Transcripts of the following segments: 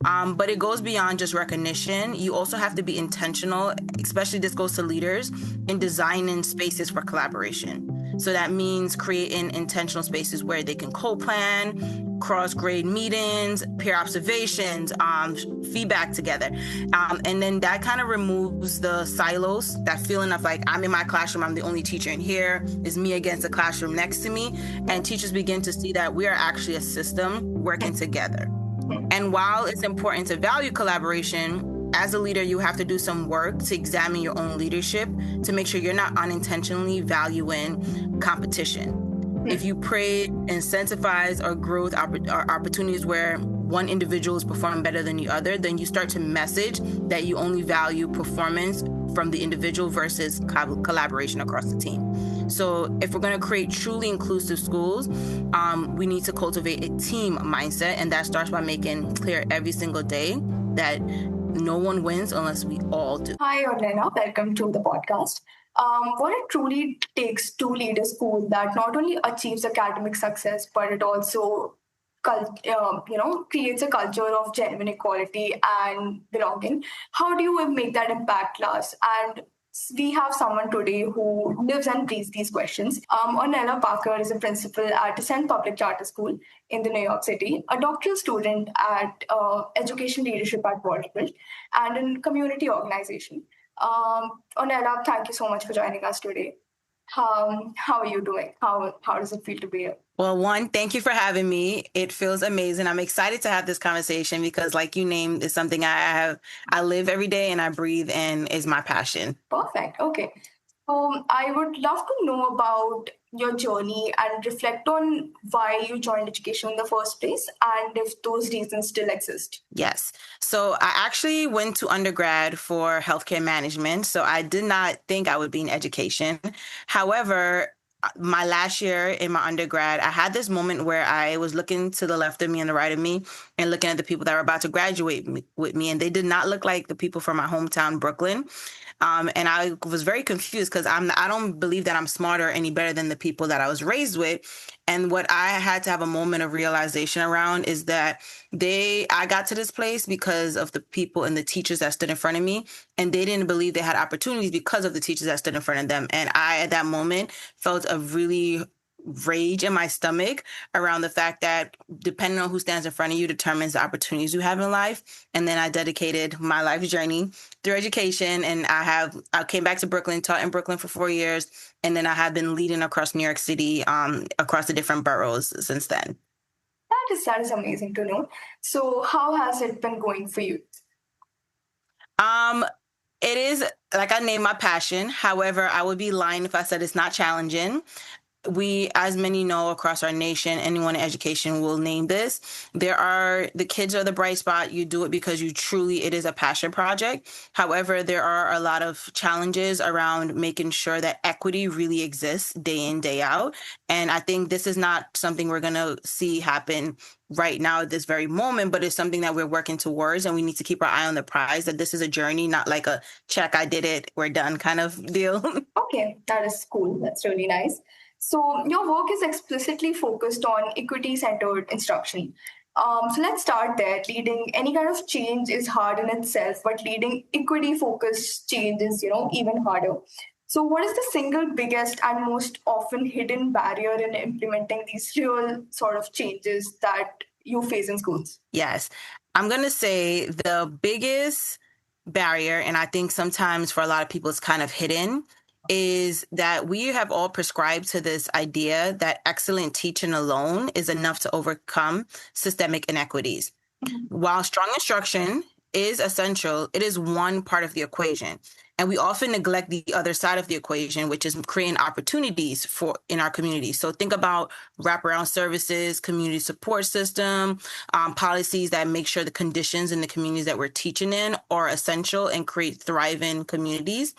But it goes beyond just recognition. You also have to be intentional, especially this goes to leaders, in designing spaces for collaboration. So that means creating intentional spaces where they can co-plan, cross-grade meetings, peer observations, feedback together. And then that kind of removes the silos, that feeling of like, I'm in my classroom, I'm the only teacher in here, it's me against the classroom next to me. And teachers begin to see that we are actually a system working together. And while it's important to value collaboration, as a leader, you have to do some work to examine your own leadership to make sure you're not unintentionally valuing competition. If you praise, incentivize, or growth opportunities where one individual is performing better than the other, then you start to message that you only value performance from the individual versus collaboration across the team. So if we're going to create truly inclusive schools, we need to cultivate a team mindset, and that starts by making clear every single day that no one wins unless we all do. Hi, Ornella. Welcome to the podcast. What it truly takes to lead a school that not only achieves academic success, but it also creates a culture of genuine equality and belonging. How do you make that impact last? And we have someone today who lives and breathes these questions. Ornella Parker is a principal at St. Public Charter School in the New York City, a doctoral student at education leadership at Vanderbilt, and in community organization. Ornella, thank you so much for joining us today. How are you doing? How does it feel to be here? Well, one, thank you for having me. It feels amazing. I'm excited to have this conversation because, like you named, it's something I live every day and I breathe and is my passion. Perfect. Okay. I would love to know about your journey and reflect on why you joined education in the first place and if those reasons still exist. Yes. So I actually went to undergrad for healthcare management. So I did not think I would be in education. However, my last year in my undergrad, I had this moment where I was looking to the left of me and the right of me and looking at the people that were about to graduate with me. And they did not look like the people from my hometown, Brooklyn. And I was very confused because I don't believe that I'm smarter or any better than the people that I was raised with. And what I had to have a moment of realization around is that I got to this place because of the people and the teachers that stood in front of me, and they didn't believe they had opportunities because of the teachers that stood in front of them. And I, at that moment, felt a really rage in my stomach around the fact that depending on who stands in front of you determines the opportunities you have in life. And then I dedicated my life journey through education, and I came back to Brooklyn, taught in Brooklyn for 4 years, and then I have been leading across New York City, across the different boroughs since then. That is amazing to know. So how has it been going for you? It is, like I named my passion. However, I would be lying if I said it's not challenging. We, as many know across our nation, anyone in education will name this. The kids are the bright spot. You do it because it is a passion project. However, there are a lot of challenges around making sure that equity really exists day in, day out. And I think this is not something we're going to see happen right now at this very moment, but it's something that we're working towards, and we need to keep our eye on the prize, that this is a journey, not like a check, I did it, we're done kind of deal. Okay, that is cool. That's really nice. So your work is explicitly focused on equity-centered instruction. So let's start there. Leading any kind of change is hard in itself, but leading equity-focused change is, even harder. So what is the single biggest and most often hidden barrier in implementing these real sort of changes that you face in schools? Yes. I'm going to say the biggest barrier, and I think sometimes for a lot of people it's kind of hidden, is that we have all prescribed to this idea that excellent teaching alone is enough to overcome systemic inequities. While strong instruction is essential, it is one part of the equation. And we often neglect the other side of the equation, which is creating opportunities in our community. So think about wraparound services, community support system, policies that make sure the conditions in the communities that we're teaching in are essential and create thriving communities.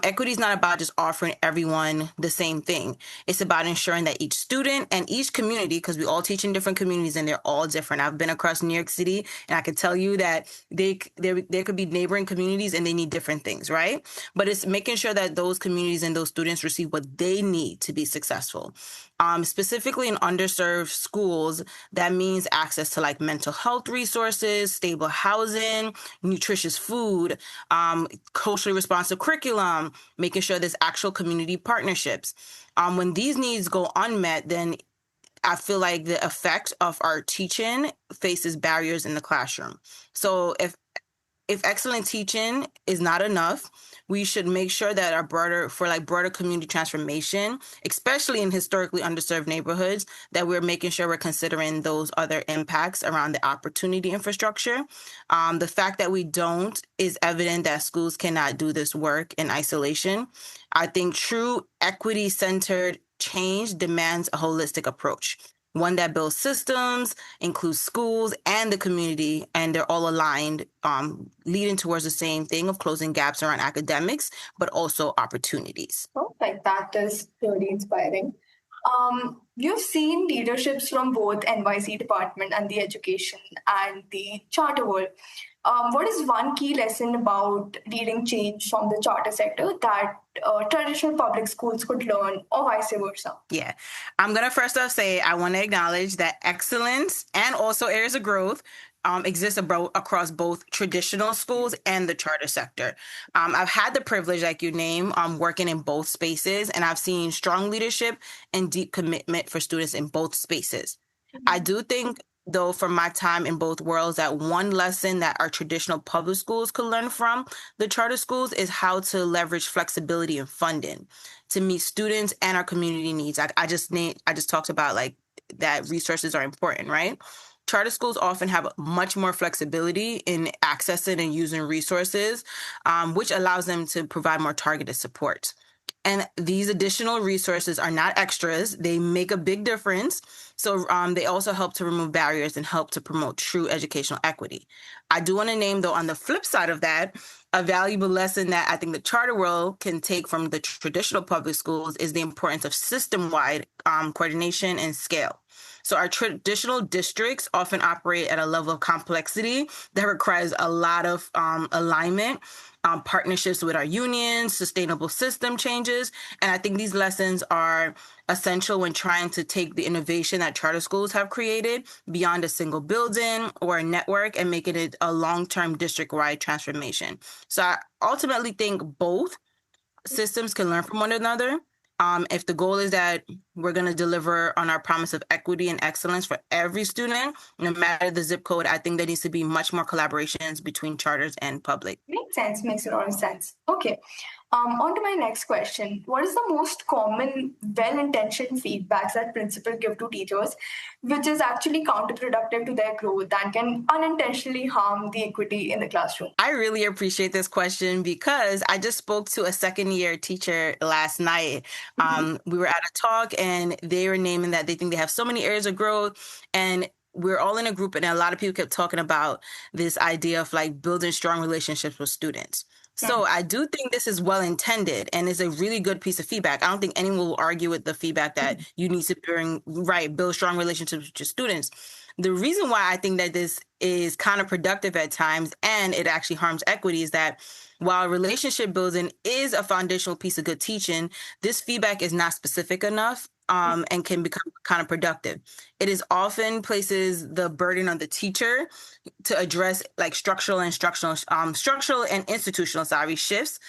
Equity is not about just offering everyone the same thing. It's about ensuring that each student and each community, because we all teach in different communities and they're all different. I've been across New York City and I can tell you that there could be neighboring communities and they need different things, right? right? But it's making sure that those communities and those students receive what they need to be successful. Specifically in underserved schools, that means access to like mental health resources, stable housing, nutritious food, culturally responsive curriculum, making sure there's actual community partnerships. When these needs go unmet, then I feel like the effect of our teaching faces barriers in the classroom. So if excellent teaching is not enough, we should make sure that our broader community transformation, especially in historically underserved neighborhoods, that we're making sure we're considering those other impacts around the opportunity infrastructure. The fact that we don't is evident that schools cannot do this work in isolation. I think true equity-centered change demands a holistic approach, one that builds systems, includes schools and the community, and they're all aligned, leading towards the same thing of closing gaps around academics, but also opportunities. Perfect. That is really inspiring. You've seen leaderships from both NYC department and the education and the charter world. What is one key lesson about leading change from the charter sector that traditional public schools could learn, or vice versa? Yeah. I'm going to first off say I want to acknowledge that excellence and also areas of growth exist across both traditional schools and the charter sector. I've had the privilege, like you name, working in both spaces, and I've seen strong leadership and deep commitment for students in both spaces. I do think, though, from my time in both worlds, that one lesson that our traditional public schools could learn from the charter schools is how to leverage flexibility and funding to meet students and our community needs. I just talked about like that resources are important, right? Charter schools often have much more flexibility in accessing and using resources, which allows them to provide more targeted support. And these additional resources are not extras. They make a big difference. So they also help to remove barriers and help to promote true educational equity. I do want to name, though, on the flip side of that, a valuable lesson that I think the charter world can take from the traditional public schools is the importance of system-wide coordination and scale. So our traditional districts often operate at a level of complexity that requires a lot of alignment, partnerships with our unions, sustainable system changes. And I think these lessons are essential when trying to take the innovation that charter schools have created beyond a single building or a network and making it a long-term district-wide transformation. So I ultimately think both systems can learn from one another. If the goal is that we're going to deliver on our promise of equity and excellence for every student, no matter the zip code, I think there needs to be much more collaborations between charters and public. Makes sense. Makes a lot of sense. Okay. On to my next question. What is the most common well-intentioned feedbacks that principals give to teachers, which is actually counterproductive to their growth and can unintentionally harm the equity in the classroom? I really appreciate this question because I just spoke to a second year teacher last night. We were at a talk and they were naming that they think they have so many areas of growth, and we're all in a group and a lot of people kept talking about this idea of like building strong relationships with students. So I do think this is well intended and is a really good piece of feedback. I don't think anyone will argue with the feedback that you need to build strong relationships with your students. The reason why I think that this is counterproductive at times and it actually harms equity is that while relationship building is a foundational piece of good teaching, this feedback is not specific enough and can become counterproductive. It is often places the burden on the teacher to address like structural and institutional shifts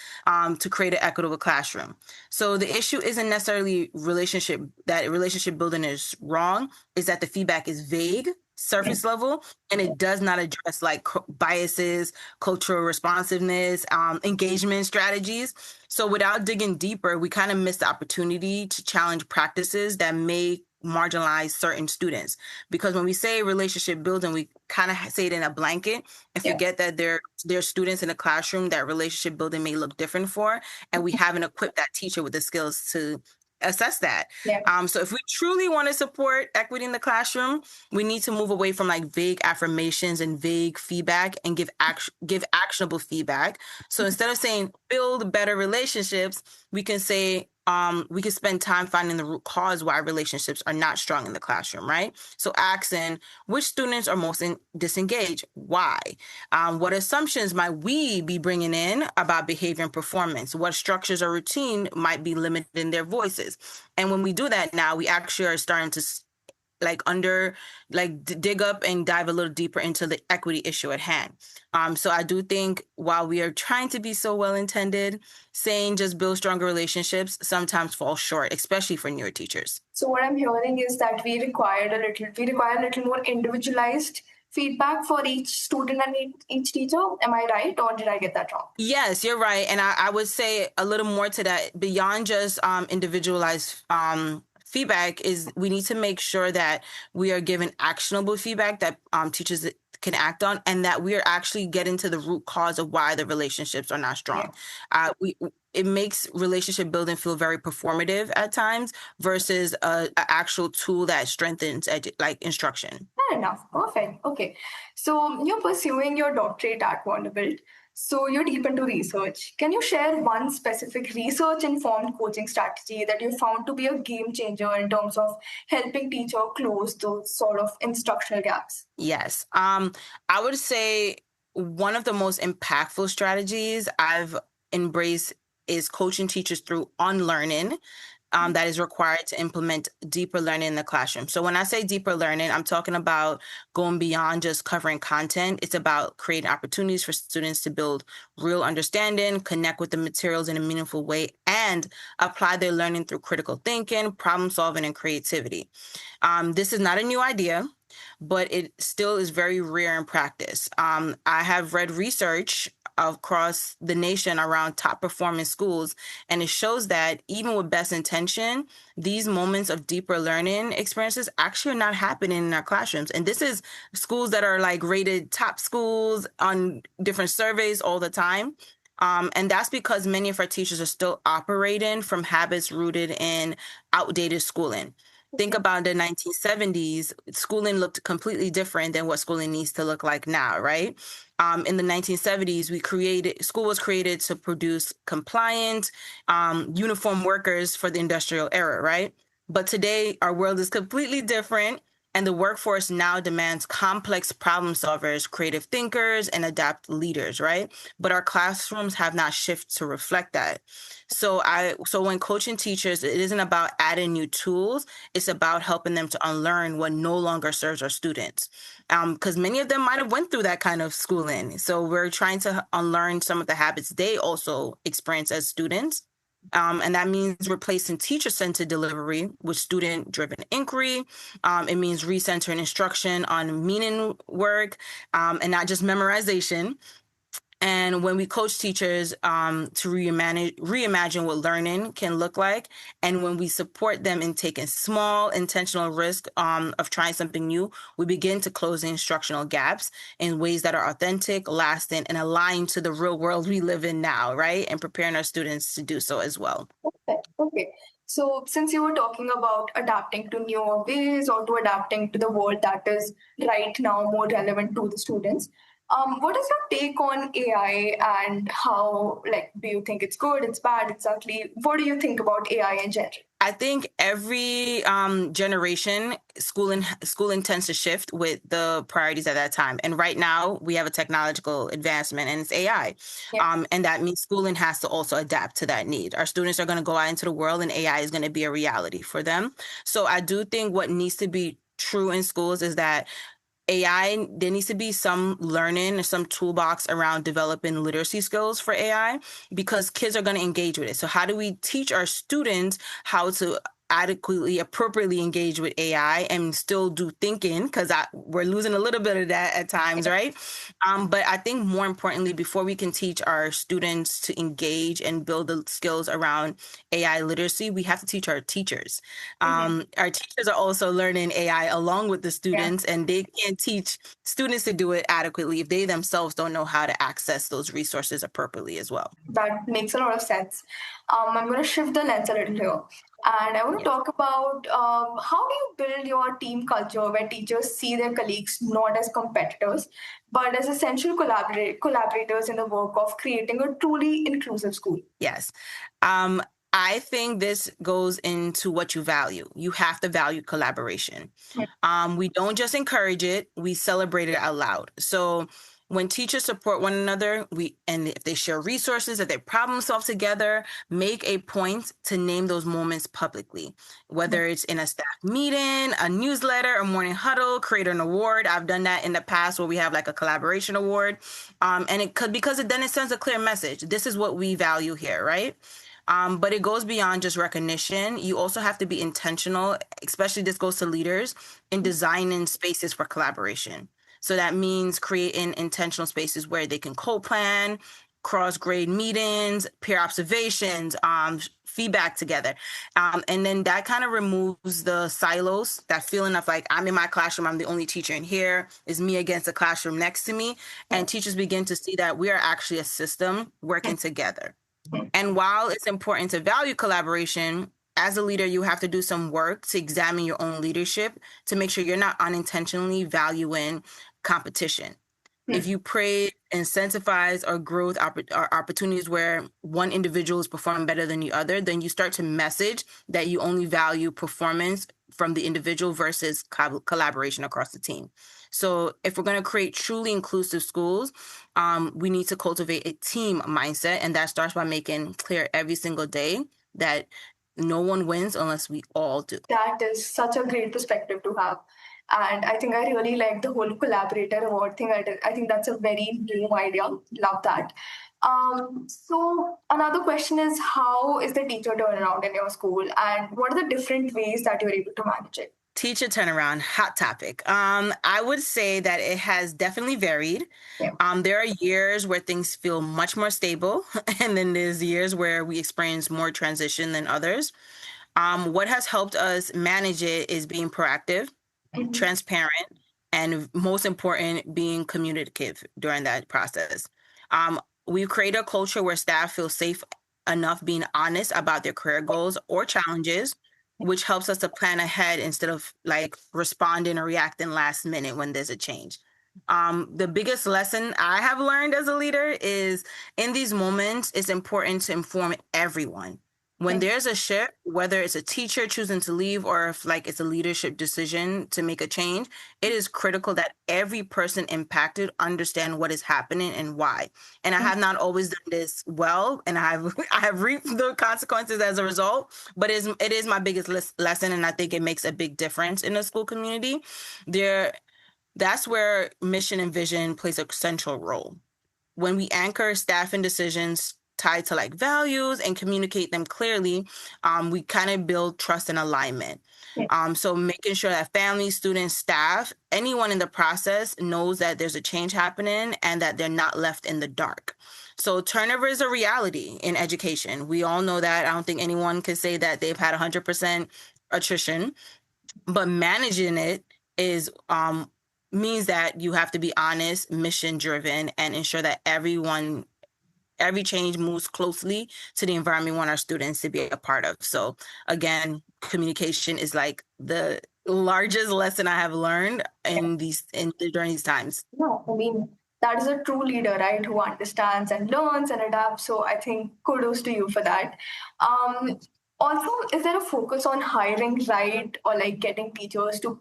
to create an equitable classroom. So the issue isn't necessarily relationship building is wrong, is that the feedback is vague, surface level, and it does not address like biases, cultural responsiveness, engagement strategies. So without digging deeper, we kind of miss the opportunity to challenge practices that may marginalize certain students. Because when we say relationship building, we kind of say it in a blanket and forget that there are students in the classroom that relationship building may look different for, and we haven't equipped that teacher with the skills to assess that. So if we truly want to support equity in the classroom, we need to move away from like vague affirmations and vague feedback and give actionable feedback. So instead of saying build better relationships, we can say we can spend time finding the root cause why relationships are not strong in the classroom, right? So asking which students are most disengaged, why? What assumptions might we be bringing in about behavior and performance? What structures or routine might be limiting their voices? And when we do that now, we actually are starting to dig up and dive a little deeper into the equity issue at hand. So I do think while we are trying to be so well intended, saying just build stronger relationships sometimes falls short, especially for newer teachers. So what I'm hearing is that we require a little more individualized feedback for each student and each teacher. Am I right, or did I get that wrong? Yes, you're right. And I would say a little more to that beyond just individualized feedback is we need to make sure that we are given actionable feedback that teachers can act on, and that we are actually getting to the root cause of why the relationships are not strong. We it makes relationship building feel very performative at times versus a actual tool that strengthens like instruction. Fair enough. Perfect. Okay. So you're pursuing your doctorate at Vanderbilt. So you're deep into research. Can you share one specific research informed coaching strategy that you found to be a game changer in terms of helping teacher close those sort of instructional gaps? Yes. I would say one of the most impactful strategies I've embraced is coaching teachers through unlearning that is required to implement deeper learning in the classroom. So when I say deeper learning, I'm talking about going beyond just covering content. It's about creating opportunities for students to build real understanding, connect with the materials in a meaningful way, and apply their learning through critical thinking, problem solving, and creativity. This is not a new idea, but it still is very rare in practice. I have read research across the nation around top performing schools, and it shows that even with best intention, these moments of deeper learning experiences actually are not happening in our classrooms. And this is schools that are like rated top schools on different surveys all the time. And that's because many of our teachers are still operating from habits rooted in outdated schooling. Think about the 1970s, schooling looked completely different than what schooling needs to look like now, right? In the 1970s, school was created to produce compliant, uniform workers for the industrial era, right? But today, our world is completely different, and the workforce now demands complex problem solvers, creative thinkers, and adapt leaders, right? But our classrooms have not shifted to reflect that. So when coaching teachers, it isn't about adding new tools, it's about helping them to unlearn what no longer serves our students. Because many of them might have went through that kind of schooling. So we're trying to unlearn some of the habits they also experience as students. And that means replacing teacher-centered delivery with student-driven inquiry. It means recentering instruction on meaning work and not just memorization. And when we coach teachers to reimagine what learning can look like, and when we support them in taking small intentional risk of trying something new, we begin to close the instructional gaps in ways that are authentic, lasting, and aligned to the real world we live in now, right? And preparing our students to do so as well. Okay. Okay. So, since you were talking about adapting to newer ways or to adapting to the world that is right now more relevant to the students, what is your take on AI and how, like, do you think it's good, it's bad, exactly? What do you think about AI in general? I think every generation, schooling tends to shift with the priorities at that time. And right now, we have a technological advancement, and it's AI. Yeah. And that means schooling has to also adapt to that need. Our students are going to go out into the world, and AI is going to be a reality for them. So I do think what needs to be true in schools is that AI, there needs to be some learning, some toolbox around developing literacy skills for AI because kids are going to engage with it. So how do we teach our students how to adequately, appropriately engage with AI and still do thinking? Because we're losing a little bit of that at times, right? But I think more importantly, before we can teach our students to engage and build the skills around AI literacy, we have to teach our teachers. Our teachers are also learning AI along with the students, and they can't teach students to do it adequately if they themselves don't know how to access those resources appropriately as well. That makes a lot of sense. I'm going to shift the lens a little here. And I want to Yes. talk about how do you build your team culture where teachers see their colleagues not as competitors, but as essential collaborators in the work of creating a truly inclusive school? Yes. I think this goes into what you value. You have to value collaboration. We don't just encourage it, we celebrate it out loud. So when teachers support one another, and if they share resources, if they problem solve together, make a point to name those moments publicly, whether it's in a staff meeting, a newsletter, a morning huddle, create an award. I've done that in the past where we have like a collaboration award. And it could, because then it sends a clear message. This is what we value here, right? But it goes beyond just recognition. You also have to be intentional, especially this goes to leaders, in designing spaces for collaboration. So that means creating intentional spaces where they can co-plan, cross-grade meetings, peer observations, feedback together. And then that kind of removes the silos, that feeling of like, I'm in my classroom, I'm the only teacher in here, is me against the classroom next to me. And teachers begin to see that we are actually a system working together. And while it's important to value collaboration, as a leader, you have to do some work to examine your own leadership to make sure you're not unintentionally valuing competition. If you praise, incentivize, or growth or opportunities where one individual is performing better than the other, then you start to message that you only value performance from the individual versus collaboration across the team. So if we're going to create truly inclusive schools, we need to cultivate a team mindset, and that starts by making clear every single day that no one wins unless we all do. That is such a great perspective to have. And I think I really like the whole collaborator award thing. I think that's a very new idea. Love that. So another question is, how is the teacher turnaround in your school, and what are the different ways that you're able to manage it? Teacher turnaround, hot topic. I would say that it has definitely varied. Yeah. There are years where things feel much more stable, and then there's years where we experience more transition than others. What has helped us manage it is being proactive, transparent, and most important, being communicative during that process. We've created a culture where staff feel safe enough being honest about their career goals or challenges, which helps us to plan ahead instead of like responding or reacting last minute when there's a change. The biggest lesson I have learned as a leader is in these moments, it's important to inform everyone. When there's a shift, whether it's a teacher choosing to leave or if like it's a leadership decision to make a change, it is critical that every person impacted understand what is happening and why. And I have not always done this well, and I have reaped the consequences as a result. But it is my biggest lesson, and I think it makes a big difference in the school community. That's where mission and vision plays a central role. When we anchor staff and decisions tied to like values and communicate them clearly, we kind of build trust and alignment. So making sure that families, students, staff, anyone in the process knows that there's a change happening and that they're not left in the dark. So turnover is a reality in education. We all know that. I don't think anyone can say that they've had 100% attrition, but managing it is means that you have to be honest, mission driven, and ensure that every change moves closely to the environment we want our students to be a part of. So again, communication is like the largest lesson I have learned during these times. No, I mean, that is a true leader, right? Who understands and learns and adapts. So I think kudos to you for that. Um, Also, is there a focus on hiring right, or like getting teachers to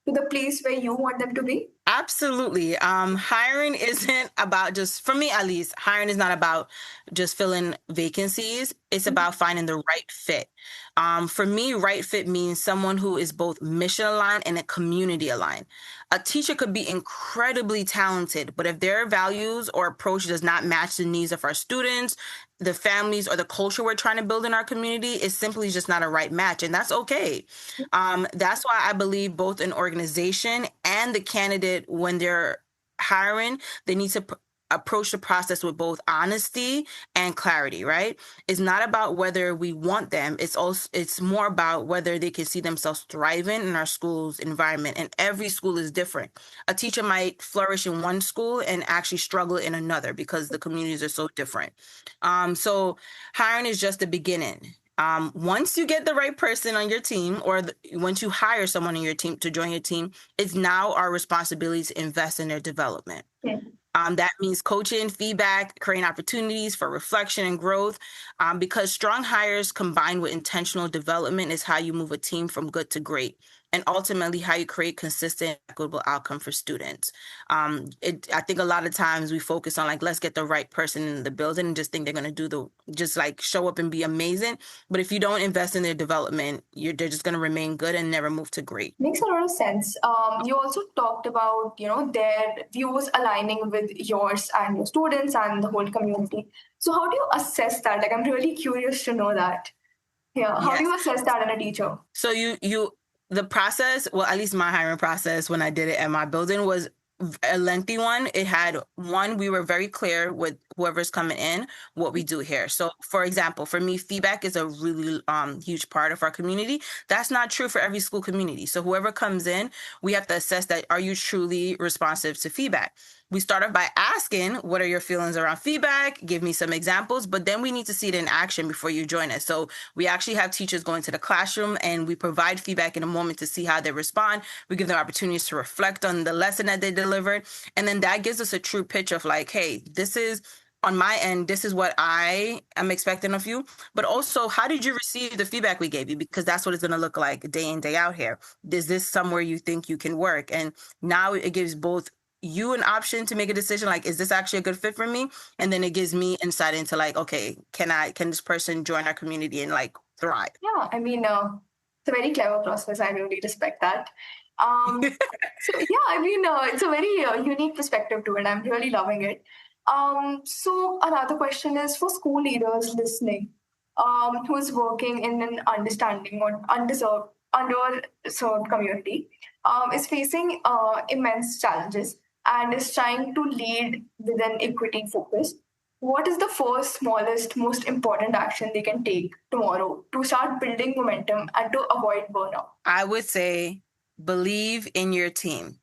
the place where you want them to be? Absolutely. Hiring isn't about just, for me at least, hiring is not about just filling vacancies. It's about finding the right fit. For me, right fit means someone who is both mission aligned and a community aligned. A teacher could be incredibly talented, but if their values or approach does not match the needs of our students, the families, or the culture we're trying to build in our community, it's simply just not a right match. And that's okay. That's why I believe both an organization and the candidate, when they're hiring, they need to approach the process with both honesty and clarity, right? It's not about whether we want them. It's more about whether they can see themselves thriving in our school's environment. And every school is different. A teacher might flourish in one school and actually struggle in another because the communities are so different. So hiring is just the beginning. Once you get the right person on your team, or once you hire someone on your team to join your team, it's now our responsibility to invest in their development. That means coaching, feedback, creating opportunities for reflection and growth. Because strong hires combined with intentional development is how you move a team from good to great, and ultimately how you create consistent, equitable outcome for students. I think a lot of times we focus on like, let's get the right person in the building and just think they're going to just like show up and be amazing. But if you don't invest in their development, they're just going to remain good and never move to great. Makes a lot of sense. You also talked about, their views aligning with yours and your students and the whole community. So how do you assess that? Like, I'm really curious to know that. Yeah. How do Yes. you assess that in a teacher? So the process, well, at least my hiring process when I did it at my building was a lengthy one. It had we were very clear with whoever's coming in what we do here. So for example, for me, feedback is a really huge part of our community. That's not true for every school community. So whoever comes in, we have to assess that, are you truly responsive to feedback? We start off by asking, what are your feelings around feedback? Give me some examples, but then we need to see it in action before you join us. So we actually have teachers go into the classroom and we provide feedback in a moment to see how they respond. We give them opportunities to reflect on the lesson that they delivered. And then that gives us a true picture of like, hey, this is on my end, this is what I am expecting of you. But also, how did you receive the feedback we gave you? Because that's what it's going to look like day in, day out here. Is this somewhere you think you can work? And now it gives both you an option to make a decision like, is this actually a good fit for me? And then it gives me insight into like, okay, can this person join our community and like thrive? Yeah, I mean, it's a very clever process. I really respect that. So yeah, I mean, it's a very unique perspective to it. I'm really loving it. So another question is for school leaders listening, who's working in an understanding or underserved community, is facing immense challenges and is trying to lead with an equity focus. What is the first, smallest, most important action they can take tomorrow to start building momentum and to avoid burnout? I would say believe in your team.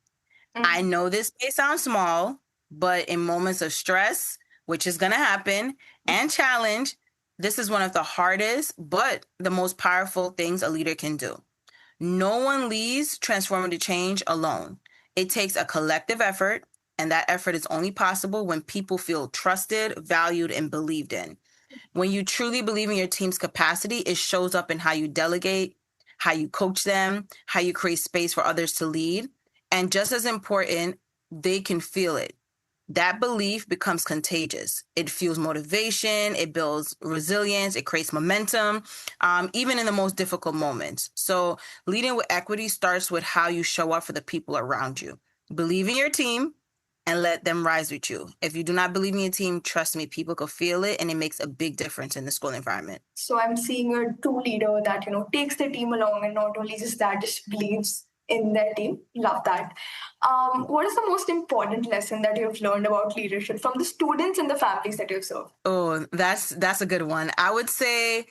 I know this may sound small, but in moments of stress, which is going to happen, and challenge, this is one of the hardest, but the most powerful things a leader can do. No one leads transformative change alone. It takes a collective effort, and that effort is only possible when people feel trusted, valued, and believed in. When you truly believe in your team's capacity, it shows up in how you delegate, how you coach them, how you create space for others to lead. And just as important, they can feel it. That belief becomes contagious. It fuels motivation, it builds resilience, it creates momentum, even in the most difficult moments. So, leading with equity starts with how you show up for the people around you. Believe in your team and let them rise with you. If you do not believe in your team, trust me, people can feel it and it makes a big difference in the school environment. So I'm seeing a true leader that takes the team along and not only just that, just believes in their team. Love that. What is the most important lesson that you've learned about leadership from the students and the families that you've served? Oh, that's a good one. I would say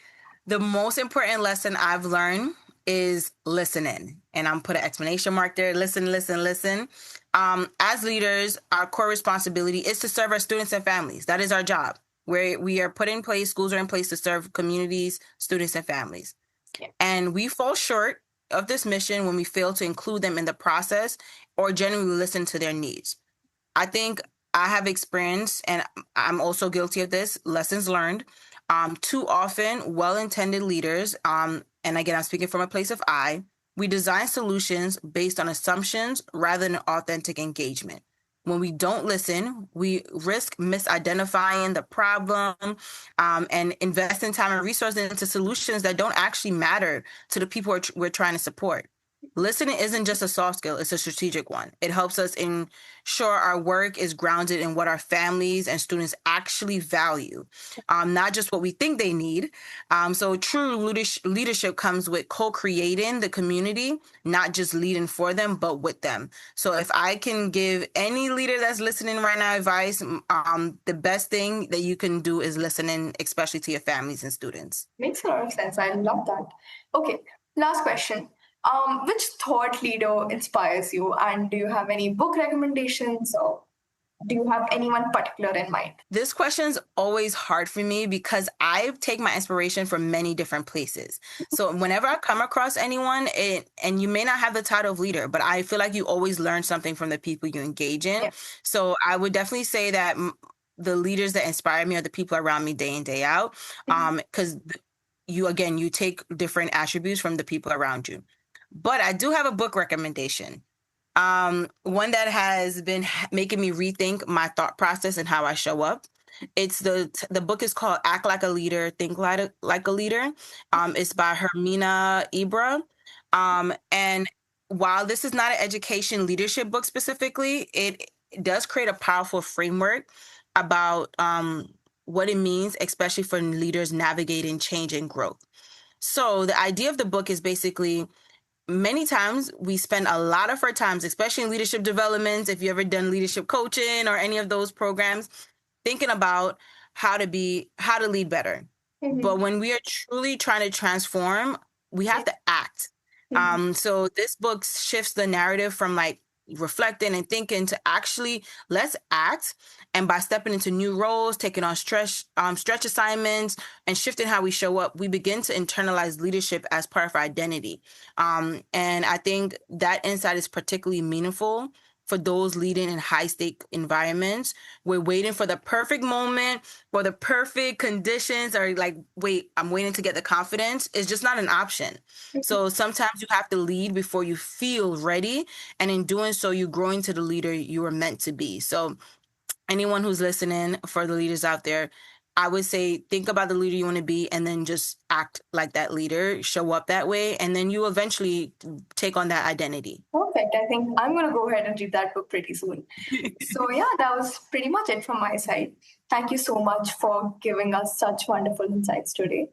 the most important lesson I've learned is listening. And I'm put an explanation mark there. Listen, listen, listen. As leaders, our core responsibility is to serve our students and families. That is our job. Where we are put in place, schools are in place to serve communities, students, and families. Yeah. And we fall short of this mission when we fail to include them in the process or genuinely listen to their needs. I think I have experienced, and I'm also guilty of this, lessons learned. Too often, well-intended leaders, and again, I'm speaking from a place of we design solutions based on assumptions rather than authentic engagement. When we don't listen, we risk misidentifying the problem and investing time and resources into solutions that don't actually matter to the people we're trying to support. Listening isn't just a soft skill, it's a strategic one. It helps us ensure our work is grounded in what our families and students actually value, not just what we think they need. So true leadership comes with co-creating the community, not just leading for them, but with them. So if I can give any leader that's listening right now advice, the best thing that you can do is listening, especially to your families and students. Makes a lot of sense. I love that. Okay, last question. Which thought leader inspires you, and do you have any book recommendations or? do you have anyone particular in mind? This question's always hard for me because I take my inspiration from many different places. So whenever I come across anyone, and you may not have the title of leader, but I feel like you always learn something from the people you engage in. Yeah. So I would definitely say that the leaders that inspire me are the people around me day in, day out. Because you take different attributes from the people around you. But I do have a book recommendation. One that has been making me rethink my thought process and how I show up. It's the book is called Act Like a Leader, Think Like a Leader. It's by Hermina Ibra. And while this is not an education leadership book specifically, it does create a powerful framework about what it means, especially for leaders navigating change and growth. So the idea of the book is basically, many times we spend a lot of our times, especially in leadership developments, if you ever done leadership coaching or any of those programs, thinking about how to lead better. But when we are truly trying to transform, we have to act. So this book shifts the narrative from like reflecting and thinking to actually let's act. And by stepping into new roles, taking on stretch assignments, and shifting how we show up, we begin to internalize leadership as part of our identity. And I think that insight is particularly meaningful for those leading in high stake environments. We're waiting for the perfect moment or the perfect conditions, or like, wait, I'm waiting to get the confidence. It's just not an option. So sometimes you have to lead before you feel ready. And in doing so, you grow into the leader you are meant to be. So anyone who's listening, for the leaders out there, I would say think about the leader you want to be and then just act like that leader, show up that way, and then you eventually take on that identity. Perfect. I think I'm going to go ahead and read that book pretty soon. So, yeah, that was pretty much it from my side. Thank you so much for giving us such wonderful insights today.